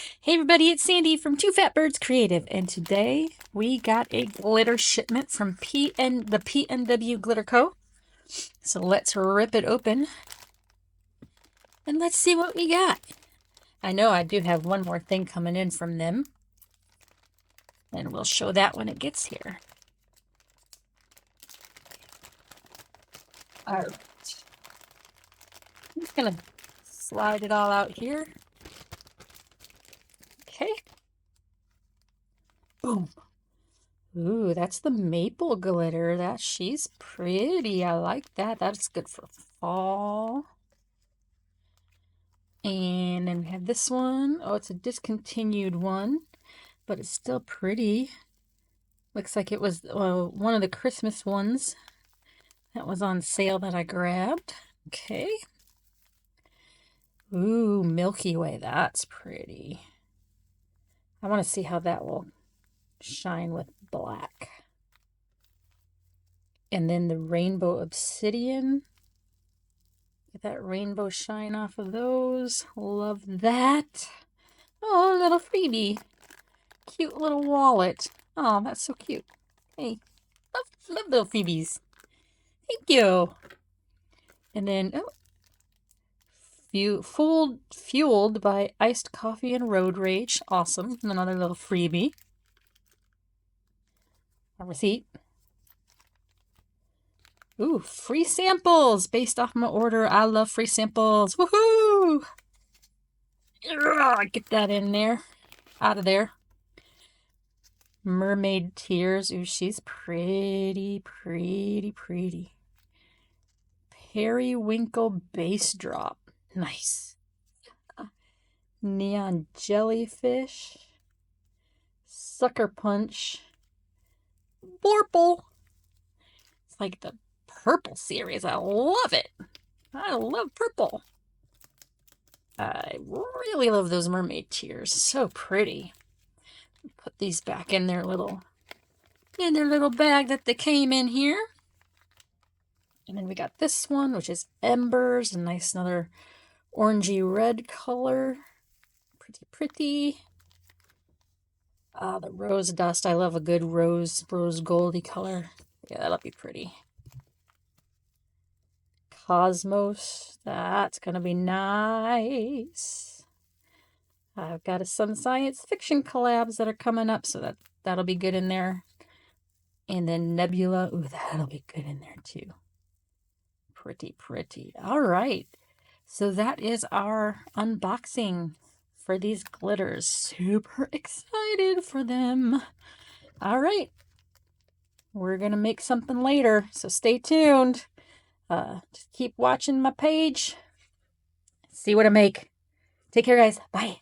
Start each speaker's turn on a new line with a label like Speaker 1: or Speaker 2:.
Speaker 1: Hey everybody, it's Sandy from Two Fat Birds Creative, and today we got a glitter shipment from the PNW Glitter Co. So let's rip it open and let's see what we got. I know I do have one more thing coming in from them, and we'll show that when it gets here. All right, I'm just gonna slide it all out here. Okay. Boom. Ooh, that's the maple glitter. She's pretty. I like that. That's good for fall. And then we have this one. Oh, it's a discontinued one, but it's still pretty. Looks like it was one of the Christmas ones that was on sale that I grabbed. Okay. Ooh, Milky Way. That's pretty. I want to see how that will shine with black. And then the Rainbow Obsidian. Get that rainbow shine off of those. Love that. Oh, a little freebie. Cute little wallet. Oh, that's so cute. Hey, love little freebies. Thank you. And then, fueled by iced coffee and road rage. Awesome. And another little freebie. A receipt. Ooh, free samples based off my order. I love free samples. Woohoo! Get that in there. Out of there. Mermaid Tears. Ooh, she's pretty, pretty, pretty. Periwinkle Base Drop. Nice. Neon Jellyfish. Sucker Punch. Blorple. It's like the purple series. I love it. I love purple. I really love those mermaid tears. So pretty. Put these back in their little bag that they came in here. And then we got this one, which is Embers, a nice another orangey red color. Pretty pretty. The rose dust. I love a good rose goldy color. Yeah, that'll be pretty. Cosmos. That's gonna be nice. I've got some science fiction collabs that are coming up, so that'll be good in there. And then Nebula. Ooh, that'll be good in there too. Pretty pretty. All right. So that is our unboxing for these glitters. Super excited for them. All right. We're going to make something later, so stay tuned. Just keep watching my page. See what I make. Take care, guys. Bye.